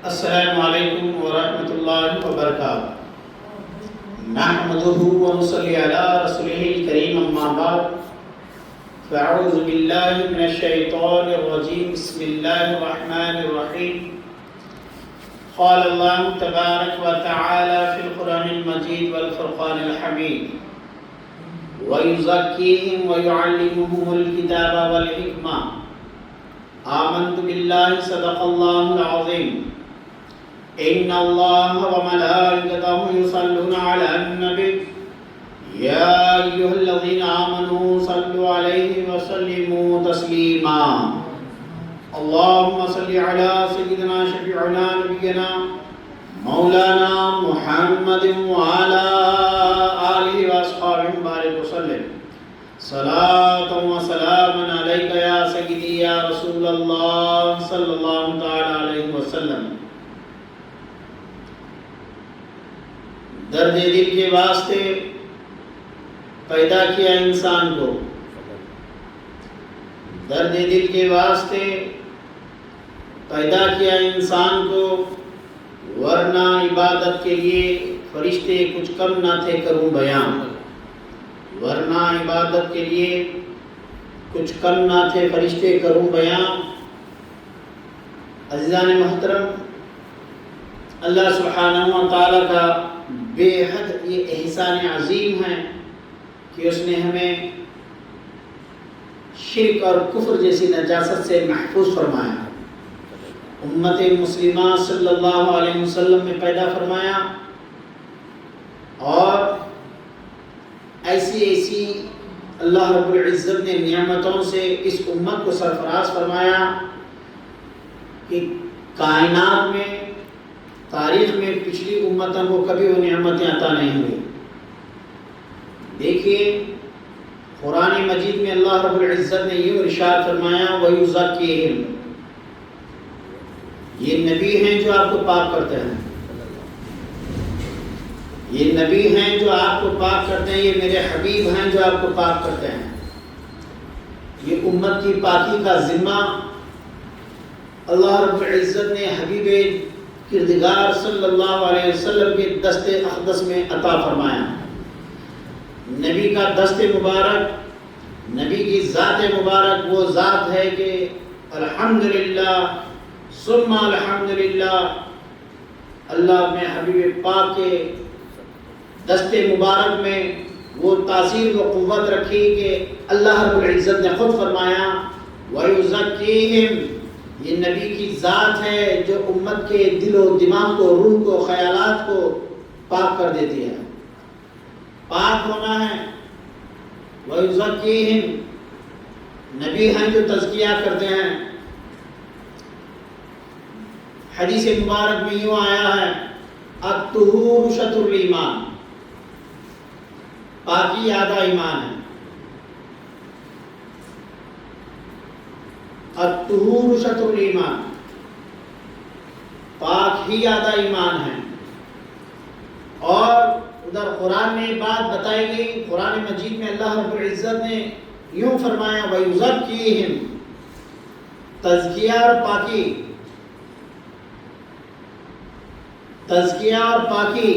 السلام علیکم ورحمۃ اللہ وبرکاتہ۔ نحمده ونصلی علی رسولہ الکریم، اما بعد فاعوذ باللہ من الشیطان الرجیم، بسم اللہ الرحمن الرحیم۔ قال اللہ تبارک وتعالی فی القرآن المجید والفرقان الحمید، وَيُزَكِّيهِمْ وَيُعَلِّمُهُمُ الْكِتَابَ وَالْحِكْمَةَ آمنت باللہ صدق اللہ العظیم۔ ان اللہ وملائکتہ یصلون علی النبی یا ایھا الذین آمنوا صلوا علیہ وسلموا تسلیما۔ اللہم صل علی سیدنا شفیعنا نبینا مولانا محمد وعلی آلہ واصحابہ بارک وسلم۔ صلاۃ و سلام علیک یا سیدی یا رسول اللہ صلی اللہ تعالی علیہ وسلم۔ درد دل کے واسطے پیدا کیا انسان کو، درد دل کے واسطے پیدا کیا انسان کو، ورنہ عبادت کے لیے فرشتے کچھ کم نہ تھے کروں بیان، ورنہ عبادت کے لیے کچھ کم نہ تھے فرشتے کروں بیان۔ عزیزان محترم، اللہ سبحانہ و تعالیٰ کا بے حد یہ احسان عظیم ہے کہ اس نے ہمیں شرک اور کفر جیسی نجاست سے محفوظ فرمایا، امت مسلمہ صلی اللہ علیہ وسلم میں پیدا فرمایا، اور ایسی اللہ رب العزت نے نعمتوں سے اس امت کو سرفراز فرمایا کہ کائنات میں، تاریخ میں پچھلی امتوں کو کبھی وہ نعمتیں عطا نہیں ہوئی۔ دیکھیے قرآن مجید میں اللہ رب العزت نے یہ ارشاد فرمایا وَيُزَكِّيهِمْ، یہ نبی ہیں جو آپ کو پاک کرتے ہیں، یہ نبی ہیں جو آپ کو پاک کرتے ہیں، یہ میرے حبیب ہیں جو آپ کو پاک کرتے ہیں۔ یہ امت کی پاکی کا ذمہ اللہ رب العزت نے حبیب کردگار صلی اللہ علیہ وسلم کے دست اقدس میں عطا فرمایا۔ نبی کا دست مبارک، نبی کی ذات مبارک وہ ذات ہے کہ الحمدللہ ثم الحمدللہ، اللہ اپنے حبیب پاک کے دست مبارک میں وہ تاثیر و قوت رکھی کہ اللہ رب العزت نے خود فرمایا وَيُزَكِّيهِمْ، یہ نبی کی ذات ہے جو امت کے دل و دماغ کو، روح کو، خیالات کو پاک کر دیتی ہے۔ پاک ہونا ہے، وَيُزَكِّيهِمْ، نبی ہیں جو تزکیہ کرتے ہیں۔ حدیث مبارک میں یوں آیا ہے الطہور شطر الایمان، پاکی آدھا ایمان ہے۔ الطہور شطر الایمان، پاک ہی آدھا ایمان ہے۔ اور ادھر قرآن میں بات بتائی گئی، قرآن مجید میں اللہ رب العزت نے یوں فرمایا وَيُزَكِّيهِمْ، تزکیہ اور پاکی، تزکیہ اور پاکی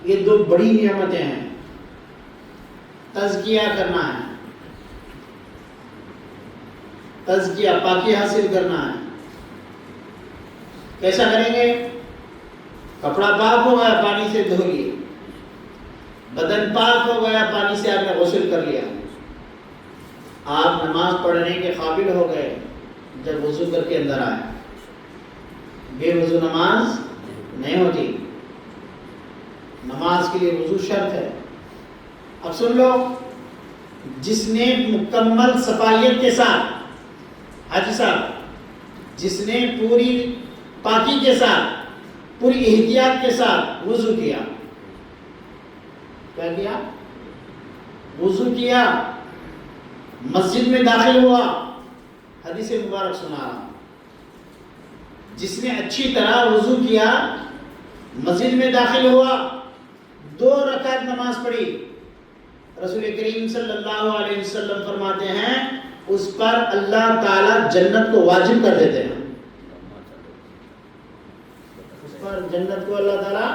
یہ دو بڑی نعمتیں ہیں۔ تزکیہ کرنا ہے، تزکیہ پاکی حاصل کرنا ہے۔ کیسا کریں گے؟ کپڑا پاک ہو گیا پانی سے دھو لیے، بدن پاک ہو گیا پانی سے آپ نے غسل کر لیا، آپ نماز پڑھنے کے قابل ہو گئے جب وضو کر کے اندر آئے۔ بے وضو نماز نہیں ہوتی، نماز کے لیے وضو شرط ہے۔ اب سن لو، جس نے مکمل صفائیت کے ساتھ، حاجی صاحب، جس نے پوری پاکی کے ساتھ، پوری احتیاط کے ساتھ وضو کیا، کیا کیا؟ وضو کیا، مسجد میں داخل ہوا، حدیث مبارک سنا رہا ہوں، جس نے اچھی طرح وضو کیا، مسجد میں داخل ہوا، 2 رکعت نماز پڑھی، رسول کریم صلی اللہ علیہ وسلم فرماتے ہیں اس پر اللہ تعالیٰ جنت کو واجب کر دیتے ہیں۔ جنت کو اللہ تعالیٰ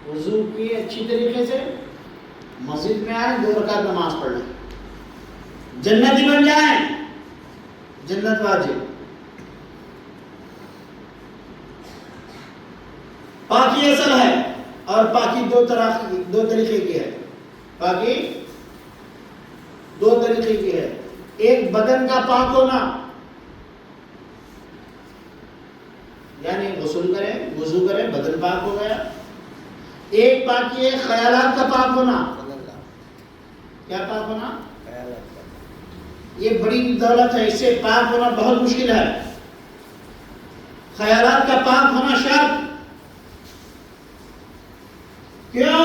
وضو کی اچھی طریقے سے مسجد میں آئے 2 رکعت نماز پڑھ لیں, جنتی بن جائیں. جنت واجب. پاکی اصل ہے, اور پاکی 2 طریقے کی ہے. پاکی 2 طریقے کی ہے. ایک بدن کا پاک ہونا, یعنی غسل کرے, وضو کرے, بدن پاک ہو گیا. ایک پاکی ہے خیالات کا پاک ہونا. کیا پاک ہونا؟ یہ بڑی دولت ہے, اس سے پاک ہونا بہت مشکل ہے. خیالات کا پاک ہونا شرط. کیوں؟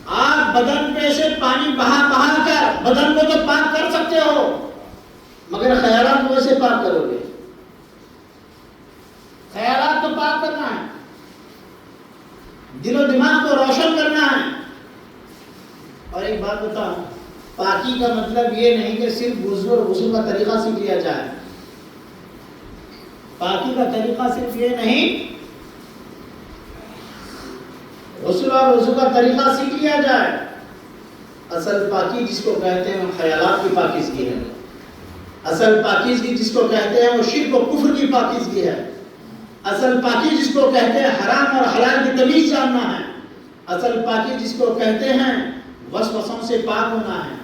آپ بدن پہ سے پانی بہا کر بدن کو تو پاک کر سکتے ہو, مگر خیالات کو ویسے پاک کرو گے؟ خیالات کو پاک کرنا ہے, دل و دماغ کو روشن کرنا ہے. اور ایک بات بتاؤں, پاکی کا مطلب یہ نہیں کہ صرف وضو اور غسل کا طریقہ سیکھ لیا جائے. پاکی کا طریقہ صرف یہ نہیں غسل اور وضو کا طریقہ سیکھ لیا جائے. اصل پاکی جس کو کہتے ہیں وہ خیالات کی پاکیزگی ہے. اصل پاکیزگی جس کو کہتے ہیں وہ شرک و کفر کی پاکیزگی ہے. اصل پاکی جس کو کہتے ہیں حرام اور حلال کی تمیز جاننا ہے. اصل پاکی جس کو کہتے ہیں وسوسوں سے پاک ہونا ہے.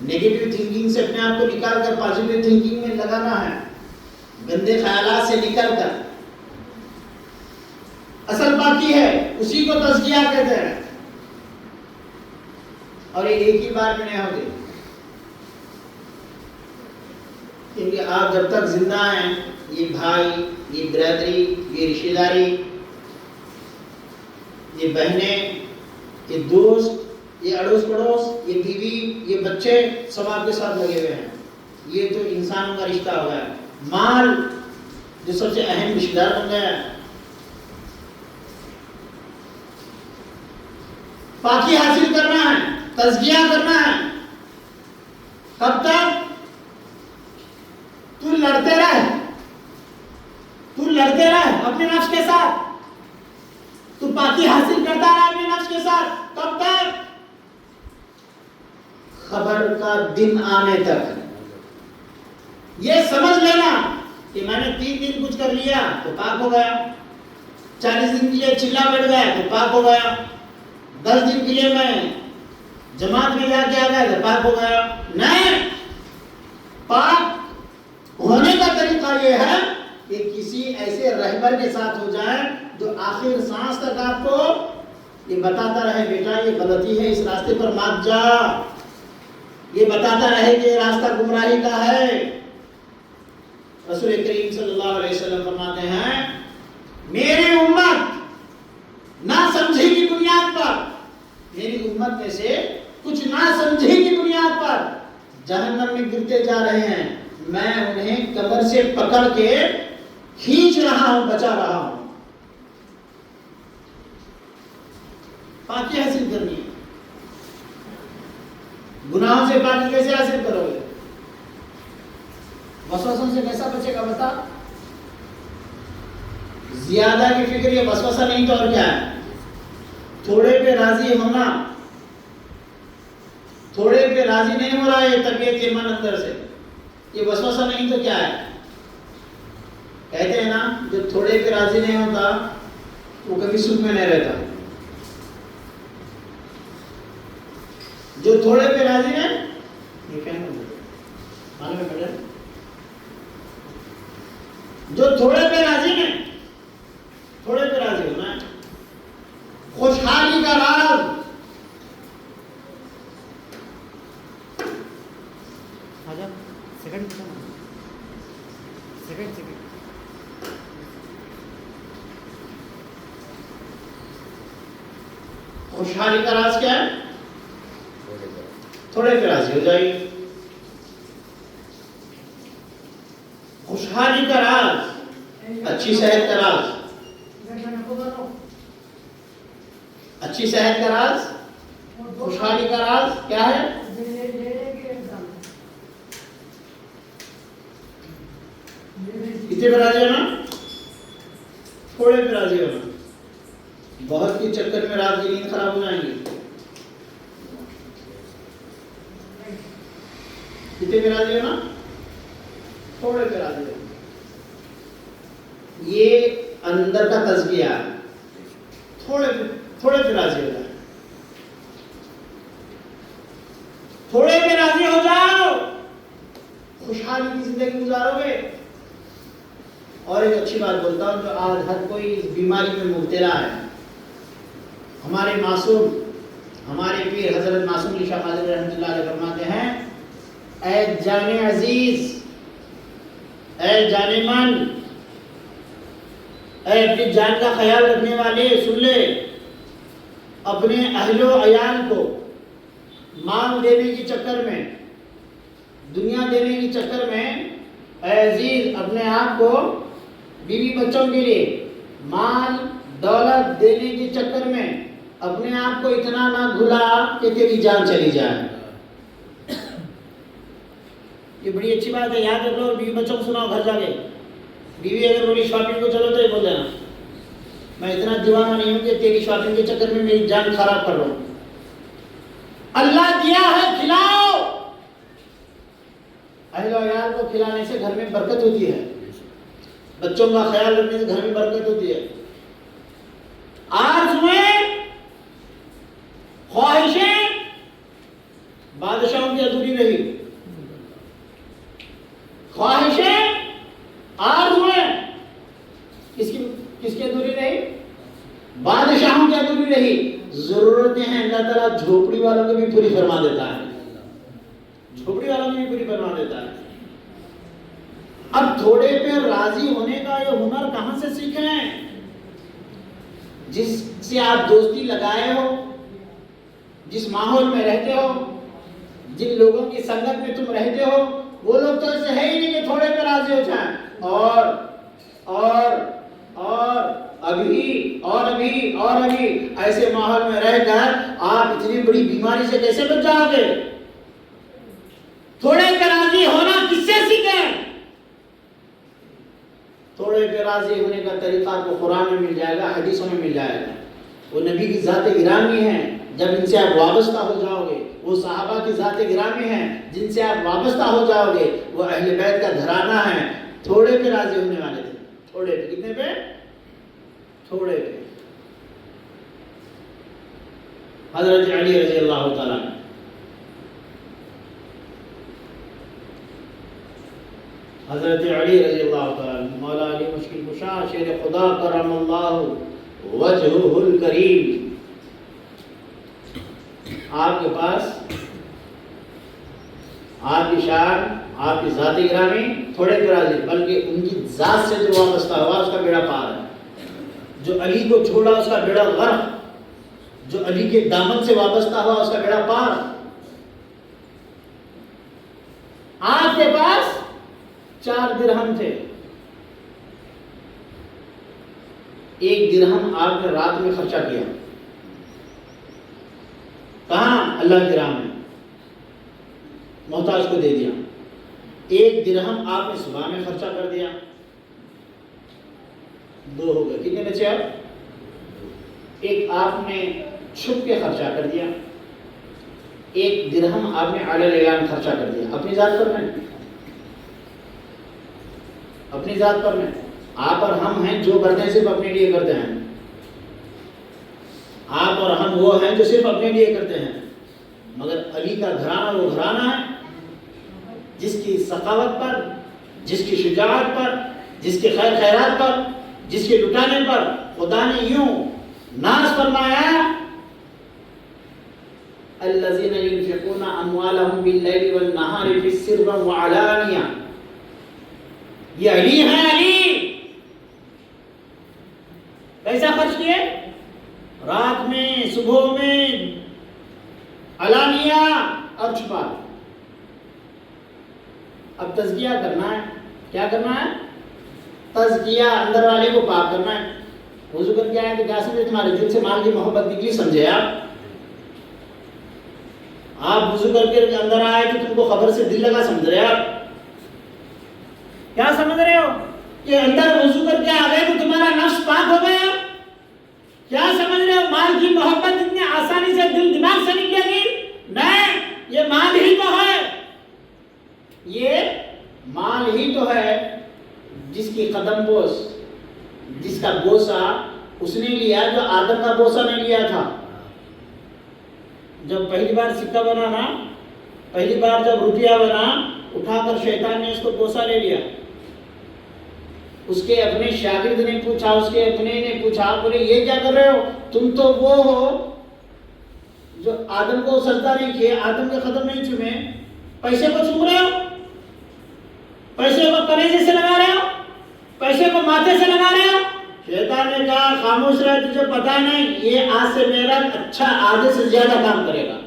نیگیٹو تھنکنگ سے اپنے آپ کو نکال کر پازیٹیو تھنکنگ میں لگانا ہے, گندے خیالات سے نکل کر. اصل پاکی ہے, اسی کو تزکیہ کہتے ہیں. اور یہ ایک ہی بار میں نہیں ہوتے, کیونکہ آپ جب تک زندہ ہیں یہ بھائی, یہ برادری, یہ رشتہ داری, یہ بہنیں, یہ دوست, یہ اڑوس پڑوس, یہ بیوی, یہ بچے سب آپ کے ساتھ لگے ہوئے ہیں. یہ تو انسانوں کا رشتہ ہو گیا. مال جو سب سے اہم رشتہ دار بن گیا. پاکی حاصل کرنا ہے, تزکیہ کرنا ہے. کب تک؟ تو لڑتے رہ اپنے نفس کے ساتھ. تو پاکی حاصل کرتا رہے اپنے نفس کے ساتھ. کب تک؟ خبر کا دن آنے تک. یہ سمجھ لینا کہ میں نے 3 دن کچھ کر لیا تو پاک ہو گیا, 40 دن کے لیے چلا بیٹھ گیا تو پاک ہو گیا, 10 دن کے لیے میں جماعت میں جا کے آ گیا تو پاک ہو گیا. نہیں, پاک ہونے کا طریقہ یہ ہے کہ کسی ایسے رہبر کے ساتھ ہو جائے جو آخر سانس تک آپ کو یہ بتاتا رہے, بیٹا یہ غلطی ہے, اس راستے پر مت جا. یہ بتاتا رہے کہ یہ راستہ گمراہی کا ہے. رسول کریم صلی اللہ علیہ وسلم فرماتے ہیں میری امت نہ سمجھی کی بنیاد پر, میری امت میں سے کچھ نہ سمجھی کی بنیاد پر جہنم میں گرتے جا رہے ہیں. میں انہیں کمر سے پکڑ کے کھینچ رہا ہوں, بچا رہا ہوں. پاکی حاصل کرنی ہے. گناہوں سے پاکی کیسے حاصل کرو گے؟ وسوسوں سے کیسا بچے گا بتا؟ زیادہ کی فکر یہ وسوسہ نہیں تو اور کیا ہے؟ تھوڑے پہ راضی ہونا, تھوڑے پہ راضی نہیں ہو رہا ہے طبیعت کے من اندر سے, یہ وسوسہ نہیں تو کیا ہے؟ کہتے ہیں نا جو تھوڑے پہ راضی نہیں ہوتا وہ کبھی سکھ میں نہیں رہتا. جو تھوڑے پہ راضی ہے یہ کہنا معلوم ہے, جو تھوڑے پہ راضی ہے, تھوڑے پہ راضی ہونا ہے. خوشحالی کا راز خوشحالی کا راز کیا ہے؟ تھوڑے پہ راضی ہو جائیے. خوشحالی کا راز, اچھی صحت کا راز, اچھی صحت کا راز, خوشحالی کا راز کیا ہے؟ کتنے پہ راضی ہونا؟ تھوڑے پہ راضی ہونا. بہت کے چکر میں رات کی نیند خراب ہو جائیں گی. کتنے پہ راضی ہونا؟ تھوڑے پہ راضی ہونا. یہ اندر کا تزکیہ ہے. تھوڑے پہ راضی ہو جائے. تھوڑے پہ راضی ہو جاؤ، خوشحالی کی زندگی گزارو گے. اور ایک اچھی بات بولتا ہوں جو آج ہر کوئی اس بیماری میں مبتلا ہے. ہمارے معصوم، ہمارے پیر حضرت معصوم علی شاہ قادری رحمۃ اللہ علیہ فرماتے ہیں، اے جان عزیز، اے جان من، اے اپنی جان کا خیال رکھنے والے، سن لے، اپنے اہل و عیال کو مال دینے کے چکر میں، دنیا دینے کے چکر میں، اے عزیز اپنے آپ کو بیوی بچوں کے لیے مال دولت دینے کے چکر میں اپنے آپ کو اتنا نہ بھلا کہ تیری جان چلی جائے. یہ بڑی اچھی بات ہے، یاد رکھو. بیوی بچوں کو سناؤ گھر جا کے. بیوی اگر بولی شاپنگ کو چلو تو یہ بول دینا میں اتنا دیوانہ نہیں ہوں کہ تیری شاپنگ کے چکر میں میری جان خراب کر رہا ہوں. اللہ دیا ہے، کھلاؤ. اہل و عیال کو کھلانے سے گھر میں برکت ہوتی ہے، بچوں کا خیال رکھنے سے گھر میں برکت ہوتی ہے. آرزویں، خواہشیں بادشاہوں کی ادھوری رہی. خواہشیں، آرزویں کس کی ادھوری رہی؟ بادشاہوں کی ادھوری رہی. ضرورتیں ہیں اللہ تعالیٰ جھوپڑی والوں کو بھی پوری فرما دیتا ہے. جھوپڑی والوں کو بھی پوری فرما دیتا ہے. اب تھوڑے پہ راضی ہونے کا یہ ہنر کہاں سے سیکھیں؟ جس سے آپ دوستی لگائے ہو، جس ماحول میں رہتے ہو، جن لوگوں کی سنگت میں تم رہتے ہو، وہ لوگ تو ایسے ہے ہی نہیں کہ تھوڑے پہ راضی ہو جائیں. اور ابھی ایسے ماحول میں رہ کر آپ اتنی بڑی بیماری سے کیسے بچ جاؤ گے؟ تھوڑے پہ راضی ہونا کس سے سیکھیں؟ تھوڑے پہ راضی ہونے کا طریقہ آپ کو قرآن میں مل جائے گا، حدیثوں میں مل جائے گا. وہ نبی کی ذات گرامی ہے، جب ان سے آپ وابستہ ہو جاؤ گے. وہ صحابہ کی ذات گرامی ہے، جن سے آپ وابستہ ہو جاؤ گے. وہ اہل بیت کا گھرانہ ہے. تھوڑے پہ راضی ہونے والے تھے. تھوڑے پہ، کتنے پہ؟ تھوڑے پہ. حضرت علی رضی اللہ تعالیٰ عنہ، حضرت علی رضی اللہ تعالیٰ عنہ، مولا علی مشکل کشا شیر خدا کرم اللہ وجہہ الکریم. آپ کے پاس آپ کی شان، آپ کی ذات گرامی تھوڑے پہ راضی، بلکہ ان کی ذات سے جو وابستہ ہوا اس کا بیڑا پار ہے. جو علی کو چھوڑا اس کا بیڑا غرق، جو علی کے دامن سے وابستہ ہوا اس کا بیڑا پار. آپ کے پاس 4 درہم تھے. 1 درہم آپ نے رات میں خرچہ کیا. کہاں؟ اللہ کی راہ میں، محتاج کو دے دیا. 1 درہم آپ نے صبح میں خرچہ کر دیا. 2 ہو گئے. کتنے بچے آپ؟ 1 آپ نے چھپ کے خرچہ کر دیا. 1 درہم آپ نے علی الاعلان خرچہ کر دیا. اپنی ذات پر نہیں، اپنی ذات پر نہیں. آپ اور ہم ہیں جو کرتے ہیں صرف اپنے لیے کرتے ہیں. آپ اور ہم وہ ہیں جو صرف اپنے لیے کرتے ہیں. مگر علی کا گھرانہ وہ گھرانہ ہے جس کی سخاوت پر، جس کی شجاعت پر، جس کے خیر خیرات پر، جس کے لٹانے پر خدا نے یوں ناز فرمایا، الذین ينفقون اموالهم باللیل والنہار فی السر وعلانیہ. یہ علی ہے. علی کیسا خرچ کیے؟ رات میں، صبح میں، علانیہ اور چھپا. اب تزکیہ کرنا ہے. کیا کرنا ہے؟ تزکیہ، اندر والے کو پاک کرنا ہے. وضو کر کے آئے تو کیا سمجھے؟ تمہارے دل سے مال کی محبت نکلی، سمجھے آپ وضو کر کے اندر آئے تو تم کو خبر سے دل لگا، سمجھ رہے آپ؟ کیا سمجھ رہے ہو کہ اندر وضو کر کے آ گئے تو تمہارا نفس پاک ہو گیا؟ کیا سمجھ رہے ہو مال کی محبت اتنی آسانی سے دل دماغ سے نکلے گی؟ نہیں، یہ مال ہی تو ہے، یہ مال ہی تو ہے جس کی قدم بوس، جس کا بوسہ اس نے لیا جو آدم کا بوسہ نہیں لیا تھا۔ جب پہلی بار سکہ بنا نا، پہلی بار جب روپیہ بنا، اٹھا کر شیطان نے اس کو بوسہ لے لیا۔ اس کے اپنے شاگرد نے پوچھا، اس کے اپنے نے پوچھا، بولے یہ کیا کر رہے ہو؟ تم تو وہ ہو جو آدم کو سجدہ نہیں کیے، آدم کے قدم نہیں چومے، پیسے کو چوم رہے ہو، پیسے کو کلیجے سے لگا رہے ہو، پیسے کو ماتھے سے لگا رہے ہو۔ شیطان نے کہا خاموش رہے، تجھے پتا نہیں یہ آج سے میرا اچھا آدھے سے زیادہ کام کرے گا۔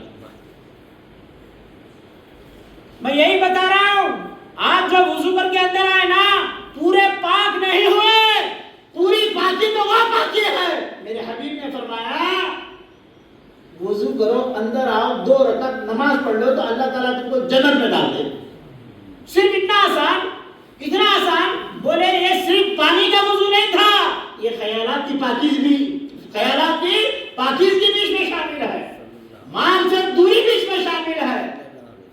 میں یہی بتا رہا ہوں، آج جو وضو کر کے اندر آئے نا، پورے پاک نہیں ہوئے، پوری پاکی تو وہ پاکی ہے۔ میرے حبیب نے فرمایا وضو کرو، اندر آؤ، 2 رکعت نماز پڑھ لو تو اللہ تعالیٰ تم کو جنت میں ڈال دے۔ صرف اتنا آسان، اتنا آسان۔ بولے یہ صرف پانی کا وضو نہیں تھا، یہ خیالات کی پاکیزگی بھی اس میں شامل ہے، مال سے دوری بھی اس میں شامل ہے۔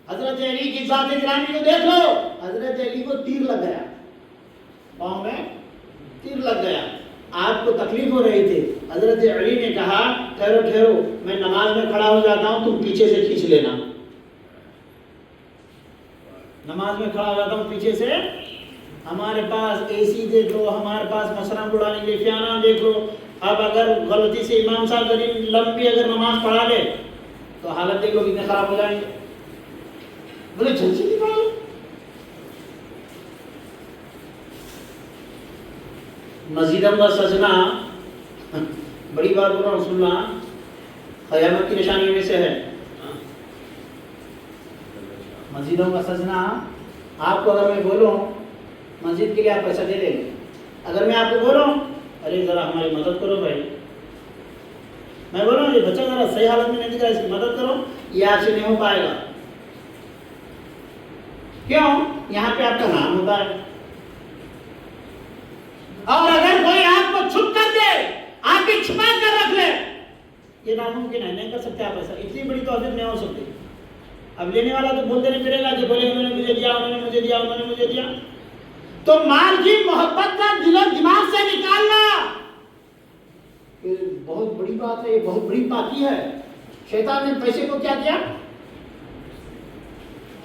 حضرت علی کی ذات گرامی کو دیکھ لو، حضرت علی کو تیر لگ گیا، پاؤں میں تیر لگ گیا، آپ کو تکلیف ہو رہی تھی۔ حضرت علی نے کہا ٹھہرو ٹھہرو، میں نماز میں کھڑا ہو جاتا ہوں، تم پیچھے سے کھینچ لینا۔ نماز میں کھڑا ہو جاتا ہوں پیچھے سے۔ ہمارے پاس اے سی دیکھ لو، ہمارے پاس مسئلہ اڑانے کے لیے فیانہ دیکھ لو۔ اب اگر غلطی سے امام صاحب لمبی اگر نماز پڑھا لے تو حالت دیکھ لو کتنے خراب ہو جائیں گے۔ بولے جلسی نہیں پڑھا لو۔ مسجدوں کا سجنا، بڑی بات بول رہا ہوں سننا، قیامت کی نشانی میں سے ہے۔ مسجدوں کا سجنا، آپ کو اگر میں بولوں مسجد کے لیے آپ پیسہ دے دیں گے، اگر میں آپ کو بولوں ارے ذرا ہماری مدد کرو بھائی، میں بولوں یہ بچہ ذرا صحیح حالت میں نہیں دکھا، اس کی مدد کرو، یہ آپ سے نہیں ہو پائے گا۔ کیوں؟ یہاں پہ آپ کا نام ہوتا ہے، اور اگر کوئی آپ کو چھپ کر دے، آپ کی چھپا کر رکھ لے، یہ ناممکن ہے، نہیں کر سکتے آپ ایسا، اتنی بڑی توفیق نہیں ہو سکتی۔ اب لینے والا تو بولتے نہیں پھرے گا کہ بولے انہوں نے مجھے دیا، انہوں نے مجھے دیا، انہوں نے مجھے دیا۔ تو مال کی محبت کا دل و دماغ سے نکالنا یہ بہت بڑی بات ہے، یہ بہت بڑی پاکی ہے۔ شیطان نے پیسے کو کیا کیا؟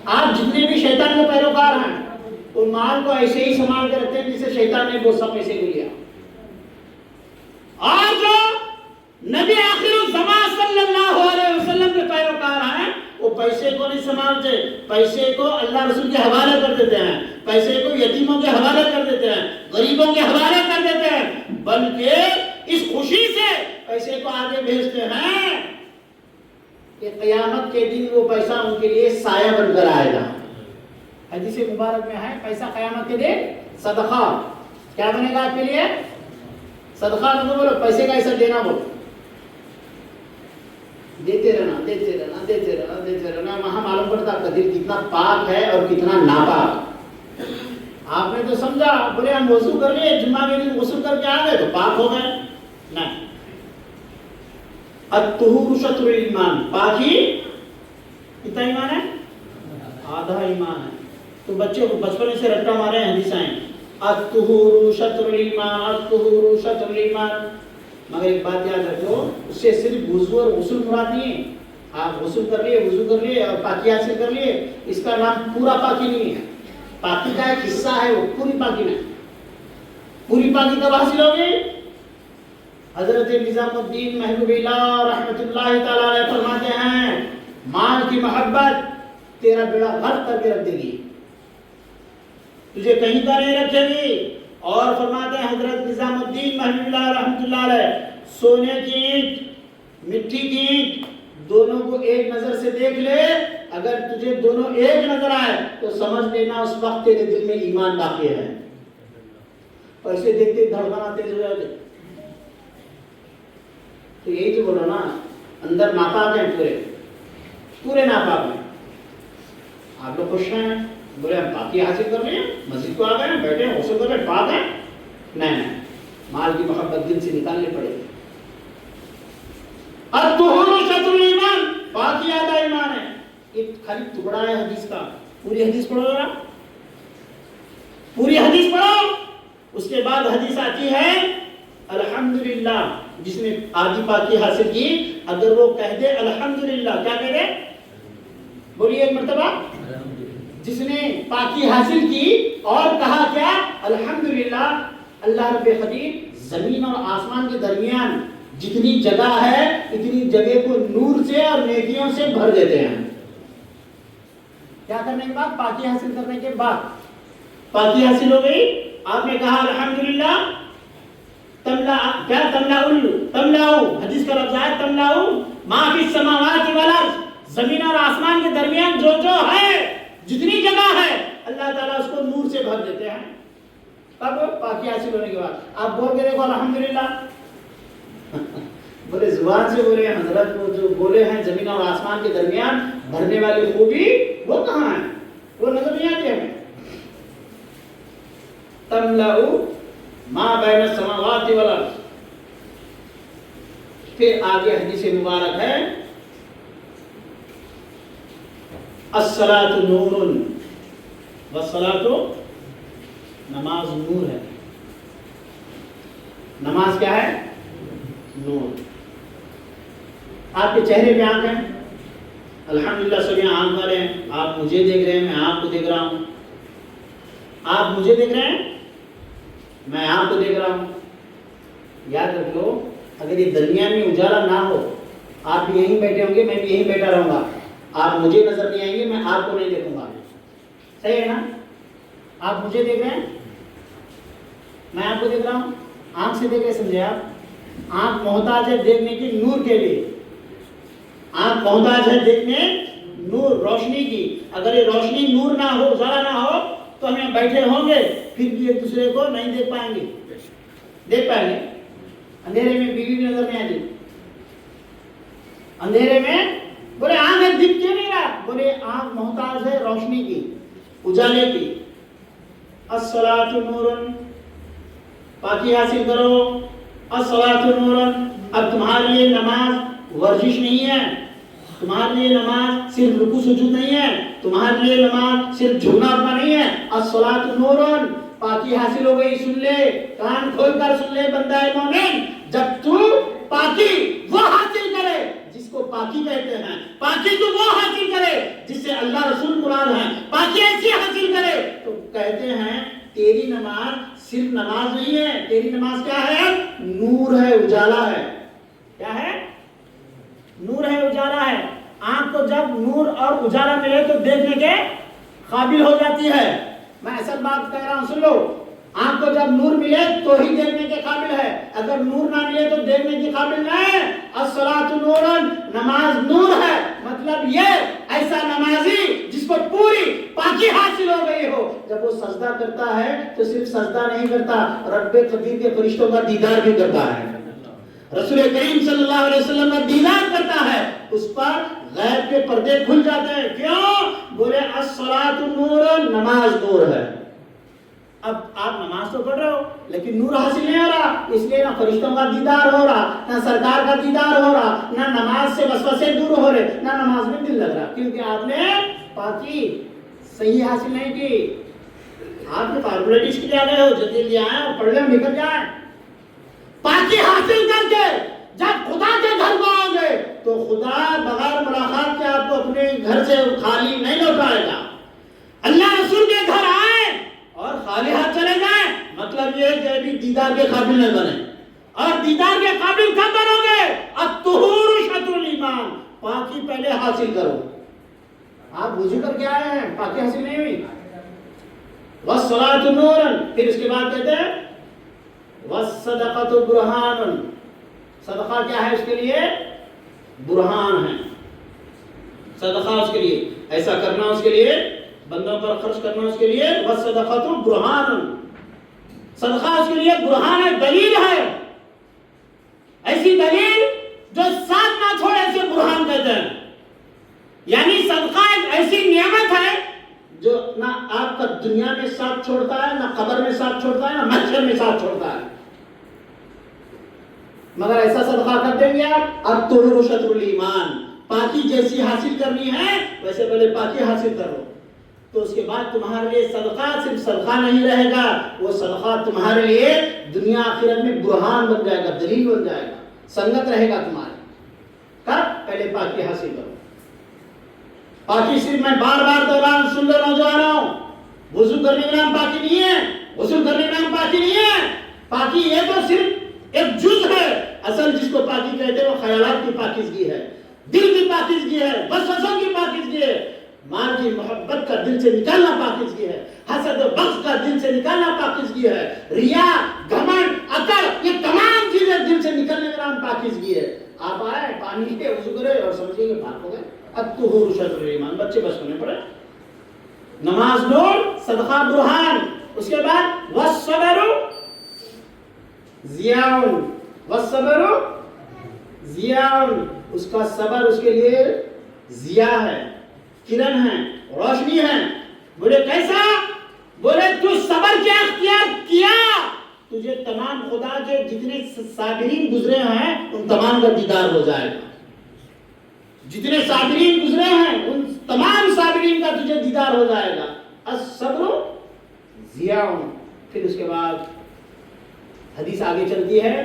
آپ جتنے بھی شیطان کے پیروکار ہیں وہ مال کو ایسے ہی سنبھال کے رکھتے ہیں جسے شیطان نے بہت سا پیسے کو لیا۔ اور جو نبی آخر الزمان صلی اللہ علیہ وسلم کے پیروکار ہیں وہ پیسے کو نہیں سنبھالتے، پیسے کو اللہ رسول کے حوالے کر دیتے ہیں، پیسے کو یتیموں کے حوالے کر دیتے ہیں، غریبوں کے حوالے کر دیتے ہیں، بلکہ اس خوشی سے پیسے کو آگے بھیجتے ہیں کہ قیامت کے دن وہ پیسہ ان کے لیے سایہ بن کر آئے گا۔ حدیث مبارک میں ہے پیسہ قیامت کے دن صدقہ کیا بنے گا آپ کے لیے؟ صدقہ نہ بولو، پیسے کا ایسا دینا بولو، دیتے رہنا دیتے رہنا دیتے رہنا دیتے رہنا۔ وہاں معلوم پڑتا آپ کا دل کتنا پاک ہے اور کتنا ناپاک۔ آپ نے تو سمجھا بولے ہم وضو کر لیے، جمعہ کے دن غسل کر کے آ گئے تو پاک ہو گئے، نہیں۔ الطہور شطر الایمان، پاکی کتنا ایمان ہے؟ آدھا ایمان ہے۔ تو بچے کو بچپن سے رٹا مارے ہیں حدیثیں، الطہور شطر الایمان، الطہور شطر الایمان۔ مگر ایک بات یاد رکھو، اس سے صرف وضو اور غسل مراد نہیں ہے۔ آپ غسل کر لیے، وضو کر لیے اور پاکی حاصل کر لیے، اس کا نام پورا پاکی نہیں ہے۔ پاکی کا ایک حصہ ہے، وہ پوری پاکی نہیں۔ پوری پاکی کب حاصل ہوگی؟ حضرت نظام الدین محبوب اللہ رحمۃ اللہ تعالی علیہ فرماتے ہیں مال کی محبت تیرا بیڑا غرق کر کے رکھ دے گی، تجھے کہیں کا نہیں رکھے گی۔ اور فرماتے ہیں حضرت نظام الدین محبوب اللہ رحمۃ اللہ علیہ، سونے کی اینٹ مٹی کی اینٹ دونوں کو ایک نظر سے دیکھ لے، اگر تجھے دونوں ایک نظر آئے تو سمجھ لینا اس وقت تیرے دل میں ایمان باقی ہے۔ ایسے دیکھتے دھڑکنا تیز ہو جاتے، تو یہی تو بولو نا، اندر ناپاک ہیں، پورے ناپاک ہیں۔ آپ لوگ خوش ہیں، بولے ہم پاکی حاصل کر رہے ہیں، مسجد کو آ گئے ہیں، بیٹھے ہیں، غسل کر رہے ہیں، پاک ہیں؟ نہیں، مال کی محبت دل سے نکالنی پڑے گی. الطہور شطر الایمان، پاکی آدھا ایمان ہے. ایک خالی ٹکڑا ہے حدیث کا، پوری حدیث پڑھو ذرا، پوری حدیث پڑھو. اس کے بعد حدیث آتی ہے الحمدللہ، جس نے آدھی پاکی حاصل کی اگر وہ کہہ دے الحمدللہ، کیا کہہ دے؟ بولیے ایک مرتبہ. جس نے پاکی حاصل کی اور کہا کیا؟ الحمدللہ، اللہ رب قدیر زمین اور آسمان کے درمیان جتنی جگہ ہے اتنی جگہ کو نور سے اور نیکیوں سے بھر دیتے ہیں. کیا کرنے کے بعد؟ پاکی حاصل کرنے کے بعد. پاکی حاصل ہو گئی، آپ نے کہا الحمدللہ، تملاؤ، حدیث کا لفظ ہے تملاؤ ما فی السماوات والارض، زمین اور آسمان کے درمیان جو جو ہے، جتنی جگہ ہے، اللہ تعالیٰ اس کو نور سے بھر دیتے ہیں. کب؟ پاکی حاصل ہونے کے بعد. آپ بول کے دیکھو الحمدللہ. بولے زبان سے بولے حضرت کو جو بولے ہیں زمین اور آسمان کے درمیان بھرنے والی خوبی وہ کہاں ہے؟ وہ نظر نہیں آتی ہمیں. تملأ ما بین السماوات والارض. پھر آگے حدیث مبارک ہے الصلاۃ نور والصلاۃ، نماز نور ہے. نماز کیا ہے؟ نور. آپ کے چہرے پہ آنکھ ہیں، الحمدللہ سب یہاں آنکھ والے ہیں. آپ مجھے دیکھ رہے ہیں، میں آپ کو دیکھ رہا ہوں. آپ مجھے دیکھ رہے ہیں، میں آپ کو دیکھ رہا ہوں. یاد رکھ لو، اگر یہ درمیان میں اجالا نہ ہو، آپ بھی یہیں بیٹھے ہوں گے، میں بھی یہیں بیٹھا رہوں گا، آپ مجھے نظر نہیں آئیں گے، میں آپ کو نہیں دیکھوں گا. صحیح ہے نا؟ آپ مجھے دیکھ رہے ہیں، میں آپ کو دیکھ رہا ہوں. آنکھ سے دیکھے سمجھے آپ؟ آنکھ محتاج ہے دیکھنے کی نور کے لیے. آنکھ محتاج ہے دیکھنے نور، روشنی کی. اگر یہ روشنی نور نہ ہو، اجالا نہ ہو تو ہم بیٹھے ہوں گے پھر بھی ایک دوسرے کو نہیں دیکھ پائیں گے. دیکھ پائیں گے؟ اندھیرے میں بیوی بھی نظر نہیں آتی. اندھیرے میں بولے آنکھ دکھ کیوں نہیں رہا؟ بولے آنکھ محتاج ہے روشنی کی، اجالے کی. الصلاۃ نور، پاکی حاصل کرو. الصلاۃ نور. اب تمہارے لیے نماز ورزش نہیں ہے، تمہارے لیے نماز صرف رکوع سجود نہیں ہے، تمہارے لیے نماز صرف جھکنا اٹھنا نہیں ہے. الصلاۃ نور، پاکی حاصل ہو گئی. سن لے، کان کھول کر سن لے بندہ مومن، جب تو پاکی وہ حاصل کرے جس کو پاکی کہتے ہیں، پاکی تو وہ حاصل کرے جس سے اللہ رسول مراد ہیں، پاکی ایسی حاصل کرے تو کہتے ہیں تیری نماز صرف نماز نہیں ہے، تیری نماز کیا ہے؟ نور ہے، اجالا ہے. کیا ہے؟ نور ہے، اجالا ہے. آنکھ کو جب نور اور اجالا ملے تو دیکھنے کے قابل ہو جاتی ہے. میں اصل بات کہہ رہا ہوں، سن لو. آنکھ کو جب نور ملے تو ہی دیکھنے کے قابل ہے، اگر نور نہ ملے تو دیکھنے کے قابل نہیں. الصلاۃ نور، نماز نور ہے. مطلب یہ ایسا نمازی جس کو پوری پاکی حاصل ہو گئی ہو، جب وہ سجدہ کرتا ہے تو صرف سجدہ نہیں کرتا، رب قدیر کے فرشتوں کا دیدار بھی کرتا ہے، رسول کریم صلی اللہ علیہ وسلم کا دیدار کرتا ہے. اس پر غیب کے پردے کھل جاتے ہیں. کیوں؟ بولے الصلاۃ نور، نماز نور ہے. اب آپ نماز تو پڑھ رہے ہو لیکن نور حاصل نہیں ہو رہا، اس لیے نہ فرشتوں کا دیدار ہو رہا، نہ سرکار کا دیدار ہو رہا، نہ نماز سے وسوسے دور ہو رہے، نہ نماز میں دل لگ رہا، کیونکہ آپ نے پاکی صحیح حاصل نہیں کی. آپ نے فارمولیٹیز کے لیے آ گئے ہو، جلدی جلدی آئیں اور پڑھ لیں، نکل جائیں. پاکی حاصل کر کے جب خدا کے گھر میں آؤ گے تو خدا بغیر ملاقات کے آپ کو اپنے گھر سے خالی نہیں لوٹائے گا. اللہ رسول کے گھر آئے اور خالی ہاتھ چلے جائیں، مطلب یہ کہ ابھی دیدار کے قابل نہیں بنے. اور دیدار کے قابل کب بنو گے؟ الطہور شطر الایمان، پاکی پہلے حاصل کرو. آپ وضو کر کے آئے ہیں، پاکی حاصل نہیں ہوئی. والصلاۃ نور، پھر اس کے بعد کہتے ہیں والصدقۃ برہان. صدقہ کیا ہے؟ اس کے لیے برہان ہے. صدقہ اس کے لیے ایسا کرنا، اس کے لیے بندوں پر خرچ کرنا، اس کے لیے والصدقۃ برہان. صدقہ اس کے لیے برہان ہے، دلیل ہے. ایسی دلیل جو ساتھ نہ چھوڑے اسے برہان کہتے ہیں. یعنی صدقہ ایک ایسی نعمت ہے جو نہ آپ کا دنیا میں ساتھ چھوڑتا ہے، نہ قبر میں ساتھ چھوڑتا ہے، نہ محشر میں ساتھ چھوڑتا ہے. مگر ایسا صدقہ کر دیں گے آپ، الطہور شطر الایمان، پاکی جیسی حاصل کرنی ہے ویسے پہلے پاکی حاصل کرو، تو اس کے بعد تمہارے لیے صدقہ صرف صدقہ نہیں رہے گا، وہ صدقہ تمہارے لیے دنیا آخرت میں برہان بن جائے گا، دلیل بن جائے گا، سنگت رہے گا تمہارے۔ کب؟ پہلے پاکی حاصل کرو۔ پاکی صرف میں بار بار دوران سن لو نوجوانوں، وضو کرنے کا نام پاکی نہیں ہے، غسل کرنے کا نام پاکی نہیں ہے، پاکی یہ تو صرف ایک جز ہے، اصل جس کو پاکی کہتے ہیں وہ خیالات کی پاکیزگی ہے، دل کی پاکیزگی ہے، وسوسوں کی پاکیزگی ہے، مال کی محبت کا دل سے نکالنا پاکیزگی ہے، حسد و بغض کا دل سے نکالنا پاکیزگی ہے، ریا، گھمنڈ، عقل، یہ تمام چیزیں دل سے نکلنے کا نام پاکیزگی ہے۔ آپ آئے پانی کے وضو کرے اور سمجھیں کہ پاک ہو گئے، الطہور شطر الایمان، بچے بس ہونے پڑے، نماز نور، صدقہ برہان، اس کے بعد والصبر ضیاء، والصبر ضیاء، اس کا صبر اس کے لیے ضیاء ہے، کرن ہے، روشنی ہے۔ بولے کیسا؟ بولے تو صبر کیا اختیار کیا، تجھے تمام خدا کے جتنے صابرین گزرے ہیں ان تمام کا دیدار ہو جائے گا، جتنے صابرین گزرے ہیں ان تمام صابرین کا تجھے دیدار ہو جائے گا۔ الصبر ضیاء، پھر اس کے بعد حدیث آگے چلتی ہے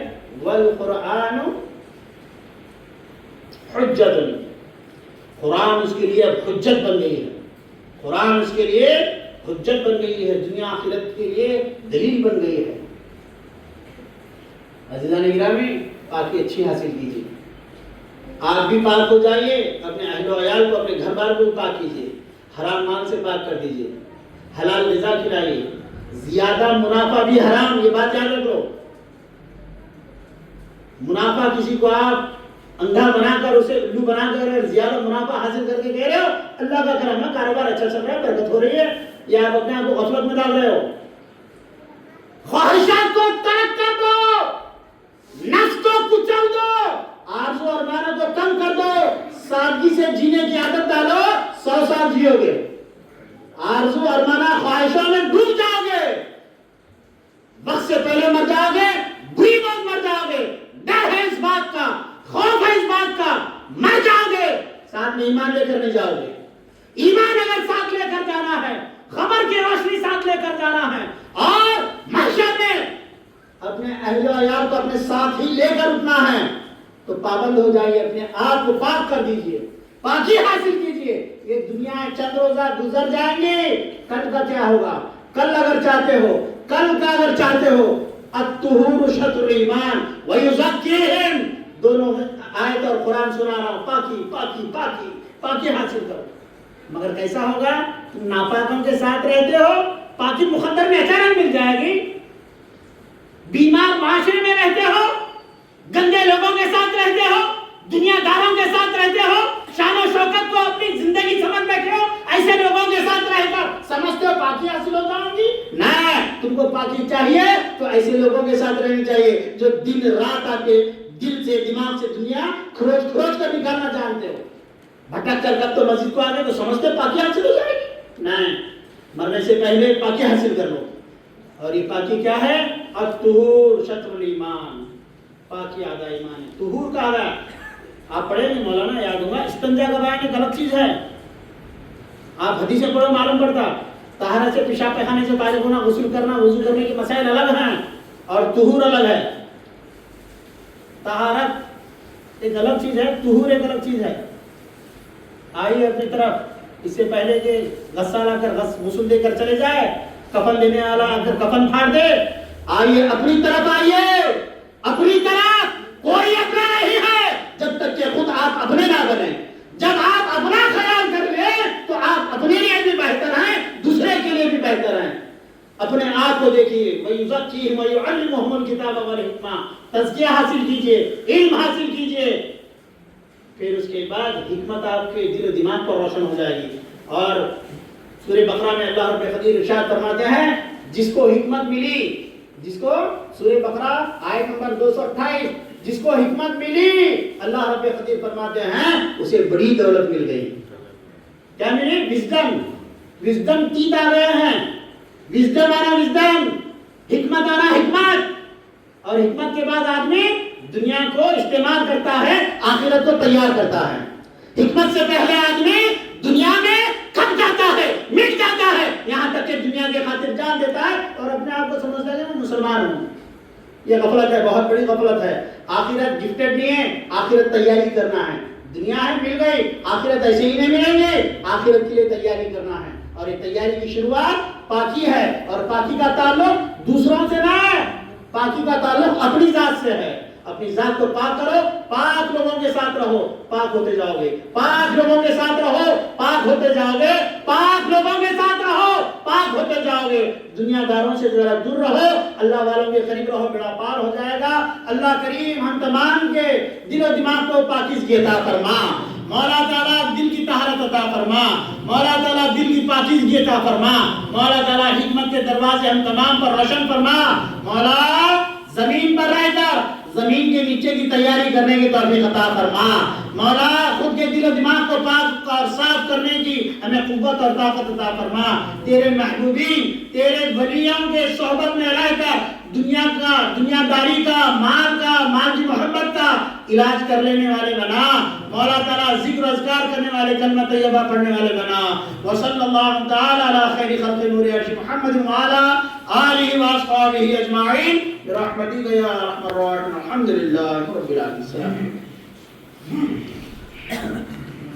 والقرآن حجت، قرآن اس کے لیے اب حجت بن گئی ہے، قرآن اس کے لیے حجت بن گئی ہے، دنیا آخرت کے لیے دلیل بن گئی ہے۔ عزیزان گرامی، پاکی اچھی حاصل کیجیے، آپ بھی پاک ہو جائیے، اپنے اہل و عیال کو، اپنے گھر بار کو پاک کیجیے، حرام مال سے پاک کر دیجیے، حلال غذا کھلائیے، زیادہ منافع بھی حرام، یہ بات یاد رکھ لو۔ منافع کسی کو آپ اندھا بنا کر، اسے الو بنا کر زیادہ منافع حاصل کر کے کہہ رہے ہو اللہ کا کرم ہے، کاروبار اچھا چل رہا ہے، برکت ہو رہی ہے، یا آپ اپنے آپ کو غفلت میں ڈال رہے ہو۔ خواہشات کو ترک کر دو، نفس کو کچل دو، آرزو اور ارمانوں کو کم کر دو، سادگی سے جینے کی عادت ڈالو، 100 سال جیو گے۔ آرزو ارمانہ خواہشوں میں ڈوب جاؤ گے، وقت سے پہلے مر جاؤ گے، بری موت مر جاؤ گے، ڈر ہے اس بات کا، خوف ہے اس بات کا، مر جاؤ گے، ساتھ میں ایمان لے کر نہیں جاؤ گے۔ ایمان اگر ساتھ لے کر جانا ہے، خبر کی روشنی ساتھ لے کر جانا ہے، اور محشر میں اپنے اہل و عیال کو اپنے ساتھ ہی لے کر اٹھنا ہے، تو پابند ہو جائیے، اپنے آپ کو پاک کر دیجئے، پاکی حاصل کیجئے۔ یہ دنیا چند روزہ گزر جائیں گے، کل کا کیا ہوگا؟ کل اگر چاہتے ہو، کل کا اگر چاہتے ہو، الطہور شطر الایمان ویزکیہم، دونوں آیت اور قرآن سنا رہا ہوں، پاکی پاکی پاکی پاکی حاصل کرو۔ مگر کیسا ہوگا؟ تم ناپاکوں کے ساتھ رہتے ہو، پاکی مخدر میں اچانک مل جائے گی، بیمار معاشرے میں رہتے ہو، گندے لوگوں کے ساتھ رہتے ہو، دنیا داروں کے ساتھ رہتے ہو، شان و شوکت کو اپنی زندگی سمجھ بیٹھے ہو، ایسے لوگوں کے ساتھ رہ کر سمجھتے ہو پاکی حاصل ہو جاؤں گی؟ نہیں، تم کو پاکی چاہیے تو ایسے لوگوں کے ساتھ رہنی چاہیے جو دن رات آ کے دل سے دماغ سے دنیا کھروچ کھروچ کر نکالنا جانتے ہو۔ بھٹک کر کب تو مسجد کو آگے تو سمجھتے پاکی حاصل ہو جائے گی؟ نہیں، مرنے سے پہلے پاکی حاصل کر لو۔ اور یہ پاکی کیا ہے؟ الطہور شطر الایمان، پاکی آدھا ایمان ہے، طہور کا آدھا۔ آپ پڑھیں گے مولانا یاد ہوگا، استنجا کا بیان غلط چیز ہے، آپ حدیثیں پڑھو معلوم پڑتا، طہارت سے پیشاب پیخانے سے فارغ ہونا، غسل کرنا، وضو کرنے کے مسائل الگ ہیں اور طہور الگ ہے۔ طہارت ایک الگ چیز ہے، طہور ایک الگ چیز ہے۔ آئیے اپنی طرف، اس سے پہلے کہ غسال آ کر غسل دے کر چلے جائے، کفن لینے والا آ کر کفن پھاڑ دے، آئیے اپنی طرف، آئیے اپنی طرف، کوئی اپنا نہیں ہے جب تک کہ خود آپ اپنے نہ بنیں۔ جب آپ اپنا خیال کر لیں تو آپ اپنے لیے بھی بہتر ہیں، دوسرے کے لیے بھی بہتر ہیں۔ اپنے آپ کو دیکھیے، وَيُزَكِّيهِمْ وَيُعَلِّمُهُمُ الْكِتَابَ وَالْحِکْمَةَ، تزکیہ حاصل کیجئے، علم حاصل کیجئے، پھر اس کے بعد حکمت آپ کے دل و دماغ پر روشن ہو جائے گی۔ اور سورہ بقرہ میں اللہ رب العزت ارشاد فرماتے ہیں، جس کو حکمت ملی، جس کو سورہ بقرہ آیت نمبر 228، جس کو حکمت ملی، اللہ رب العزت فرماتے ہیں اسے بڑی دولت مل گئی۔ کیا ملی؟ وزڈم، وزڈم 3 آ گئے ہیں، وزڈم آنا وزڈم، حکمت آنا حکمت، اور حکمت کے بعد آدمی دنیا کو استعمال کرتا ہے، آخرت کو تیار کرتا ہے۔ حکمت سے پہلے آدمی دنیا میں کھپ جاتا ہے، مٹ جاتا ہے، یہاں تک کہ دنیا کے خاطر جان دیتا ہے اور اپنے آپ کو سمجھتا ہے کہ میں مسلمان ہوں۔ یہ غفلت ہے، بہت بڑی غفلت ہے۔ آخرت گفٹڈ نہیں ہے، آخرت تیاری کرنا ہے۔ دنیا ہے مل گئی، آخرت ایسے ہی نہیں ملیں گے، آخرت کے لیے تیاری کرنا ہے۔ اور یہ تیاری کی شروعات پاکی ہے، اور پاکی کا تعلق دوسروں سے نہ ہے، پاکی کا تعلق اپنی ذات سے ہے۔ اپنی ذات کو پاک کرو، پاک لوگوں کے ساتھ رہو، پاک ہوتے جاؤ گے۔ پاک لوگوں کے ساتھ رہو، پاک ہوتے جاؤ گے۔ پاک لوگوں کے ساتھ رہو، پاک ہوتے جاؤ گے۔ دنیا داروں سے ذرا دور رہو، اللہ والوں کے قریب رہو، بڑا پار ہو جائے گا۔ اللہ کریم ہم تمام کے دل و دماغ کو پاکیزگی عطا فرما۔ مولا تعالیٰ دل کی طہارت عطا فرما، مولا تعالیٰ دل کی پاکیزگی عطا فرما، مولا تعالیٰ حکمت کے دروازے ہم تمام پر روشن فرما۔ مولا زمین پر رہ کر زمین کے نیچے کی تیاری کرنے کی توفیق عطا فرما۔ مولا خود کے دل و دماغ کو پاک اور صاف کرنے کی ہمیں قوت اور طاقت عطا فرما۔ تیرے محبوبین، تیرے ولیوں کے صحبت میں رہ کر دنیا داری کا، مال کی محبت کا علاج کر لینے والے بنا۔ مولا تعالیٰ ذکر و اذکار کرنے والے، کلمہ طیبہ پڑھنے والے بنا۔ وصلی اللہ تعالی علی خیر خلق نور عرش محمد وعلی آلہ واصحابہ اجمعین برحمتک یا ارحم الراحمین۔ الحمد للہ رب العالمین۔